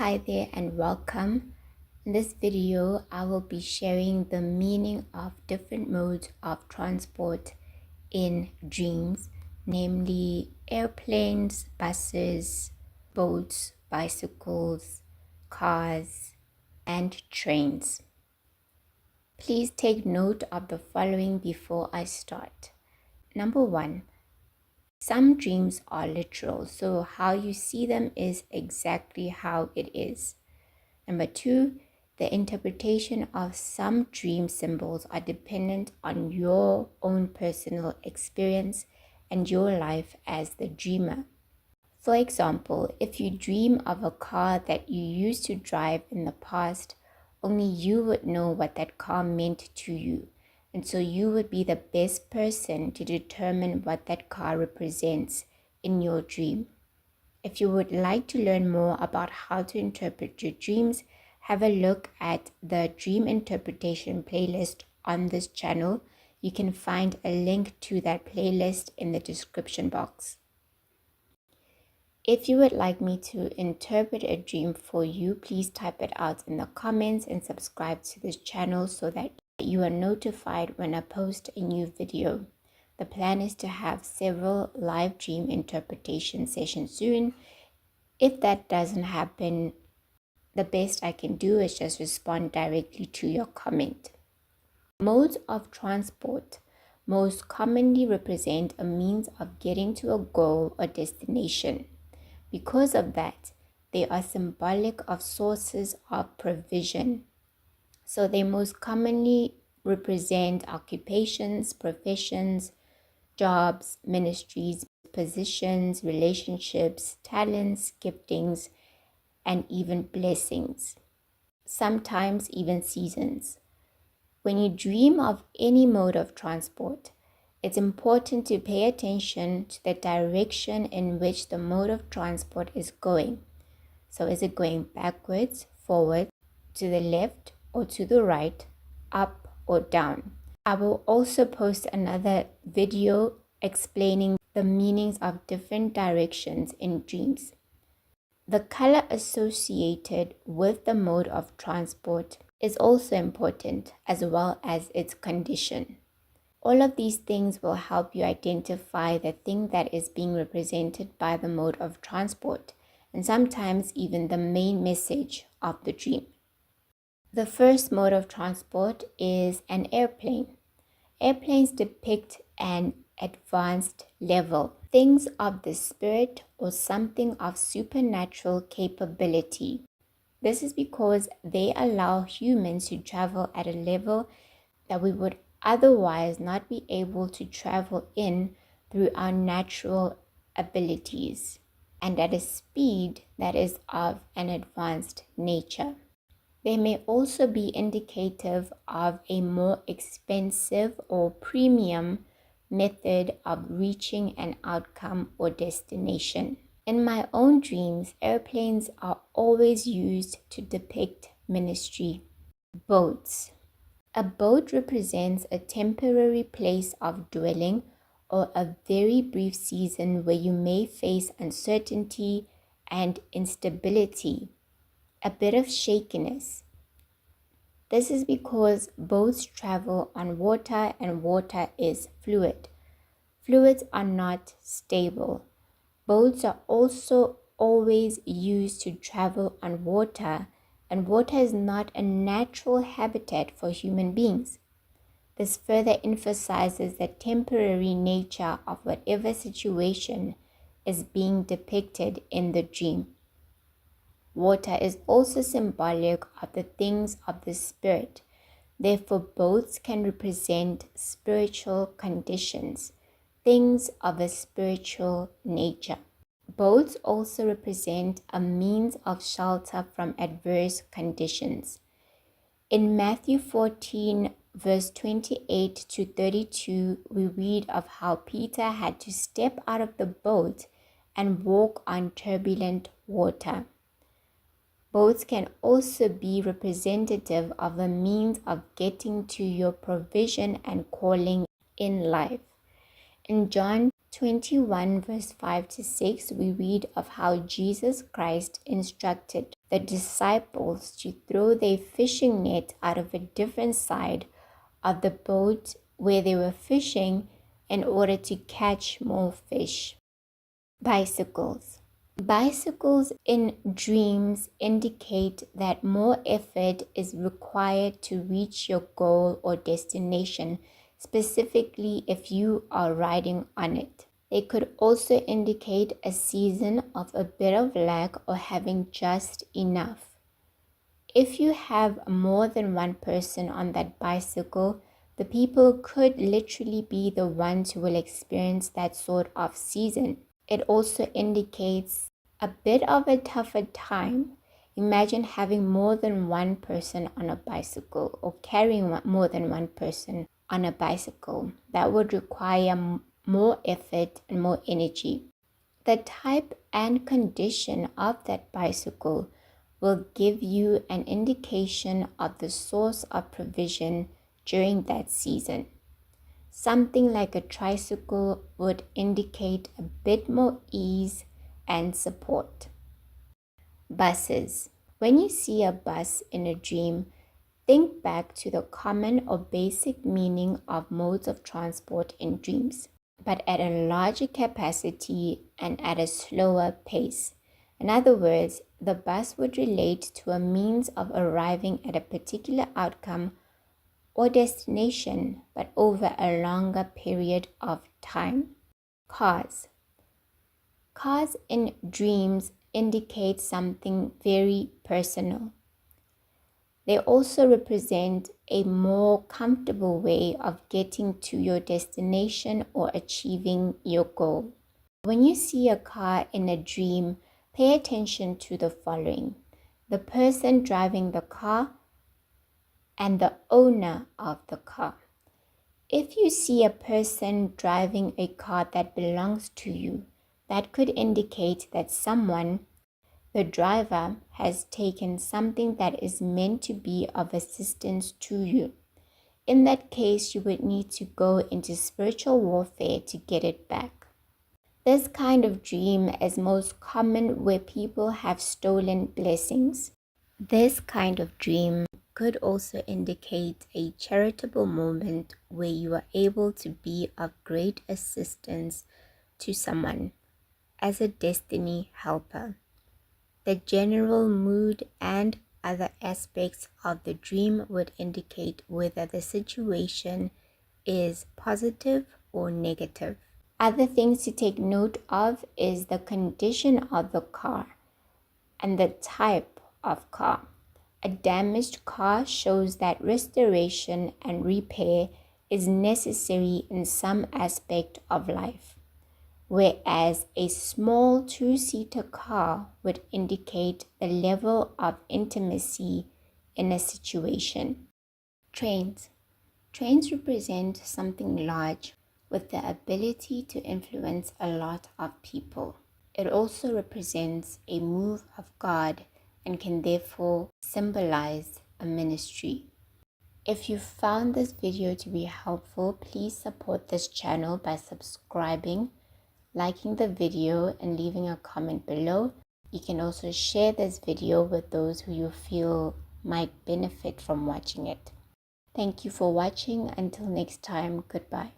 Hi there and welcome. In this video, I will be sharing the meaning of different modes of transport in dreams, namely airplanes, buses, boats, bicycles, cars, and trains. Please take note of the following before I start. Number 1, some dreams are literal, so how you see them is exactly how it is. Number 2, the interpretation of some dream symbols are dependent on your own personal experience and your life as the dreamer. For example, if you dream of a car that you used to drive in the past, only you would know what that car meant to you. And so you would be the best person to determine what that car represents in your dream. If you would like to learn more about how to interpret your dreams, have a look at the dream interpretation playlist on this channel. You can find a link to that playlist in the description box. If you would like me to interpret a dream for you, please type it out in the comments and subscribe to this channel so that you are notified when I post a new video. The plan is to have several live dream interpretation sessions soon. If that doesn't happen, the best I can do is just respond directly to your comment. Modes of transport most commonly represent a means of getting to a goal or destination. Because of that, they are symbolic of sources of provision. So they most commonly represent occupations, professions, jobs, ministries, positions, relationships, talents, giftings, and even blessings. Sometimes even seasons. When you dream of any mode of transport, it's important to pay attention to the direction in which the mode of transport is going. So is it going backwards, forward, to the left or to the right, up or down? I will also post another video explaining the meanings of different directions in dreams. The color associated with the mode of transport is also important, as well as its condition. All of these things will help you identify the thing that is being represented by the mode of transport, and sometimes even the main message of the dream. The first mode of transport is an airplane. Airplanes depict an advanced level, things of the spirit or something of supernatural capability. This is because they allow humans to travel at a level that we would otherwise not be able to travel in through our natural abilities, and at a speed that is of an advanced nature. They may also be indicative of a more expensive or premium method of reaching an outcome or destination. In my own dreams, airplanes are always used to depict ministry. Boats. A boat represents a temporary place of dwelling or a very brief season where you may face uncertainty and instability, a bit of shakiness. This is because boats travel on water and water is fluid. Fluids are not stable. Boats are also always used to travel on water, and water is not a natural habitat for human beings. This further emphasizes the temporary nature of whatever situation is being depicted in the dream. Water is also symbolic of the things of the spirit. Therefore, boats can represent spiritual conditions, things of a spiritual nature. Boats also represent a means of shelter from adverse conditions. In Matthew 14, verse 28 to 32, we read of how Peter had to step out of the boat and walk on turbulent water. Boats can also be representative of a means of getting to your provision and calling in life. In John 21 verse 5 to 6, we read of how Jesus Christ instructed the disciples to throw their fishing net out of a different side of the boat where they were fishing in order to catch more fish. Bicycles. Bicycles in dreams indicate that more effort is required to reach your goal or destination, specifically if you are riding on it. They could also indicate a season of a bit of lack or having just enough. If you have more than one person on that bicycle, the people could literally be the ones who will experience that sort of season. It also indicates a bit of a tougher time. Imagine having more than one person on a bicycle or carrying more than one person on a bicycle. That would require more effort and more energy. The type and condition of that bicycle will give you an indication of the source of provision during that season. Something like a tricycle would indicate a bit more ease and support. Buses. When you see a bus in a dream, think back to the common or basic meaning of modes of transport in dreams, but at a larger capacity and at a slower pace. In other words, the bus would relate to a means of arriving at a particular outcome or destination, but over a longer period of time. Cars. Cars in dreams indicate something very personal. They also represent a more comfortable way of getting to your destination or achieving your goal. When you see a car in a dream, pay attention to the following: the person driving the car and the owner of the car. If you see a person driving a car that belongs to you, that could indicate that someone, the driver, has taken something that is meant to be of assistance to you. In that case, you would need to go into spiritual warfare to get it back. This kind of dream is most common where people have stolen blessings. This kind of dream could also indicate a charitable moment where you are able to be of great assistance to someone as a destiny helper. The general mood and other aspects of the dream would indicate whether the situation is positive or negative. Other things to take note of is the condition of the car and the type of car. A damaged car shows that restoration and repair is necessary in some aspect of life, whereas a small two-seater car would indicate the level of intimacy in a situation. Trains. Trains represent something large with the ability to influence a lot of people. It also represents a move of God and can therefore symbolize a ministry. If you found this video to be helpful, please support this channel by subscribing, liking the video, and leaving a comment below. You can also share this video with those who you feel might benefit from watching it. Thank you for watching. Until next time, goodbye.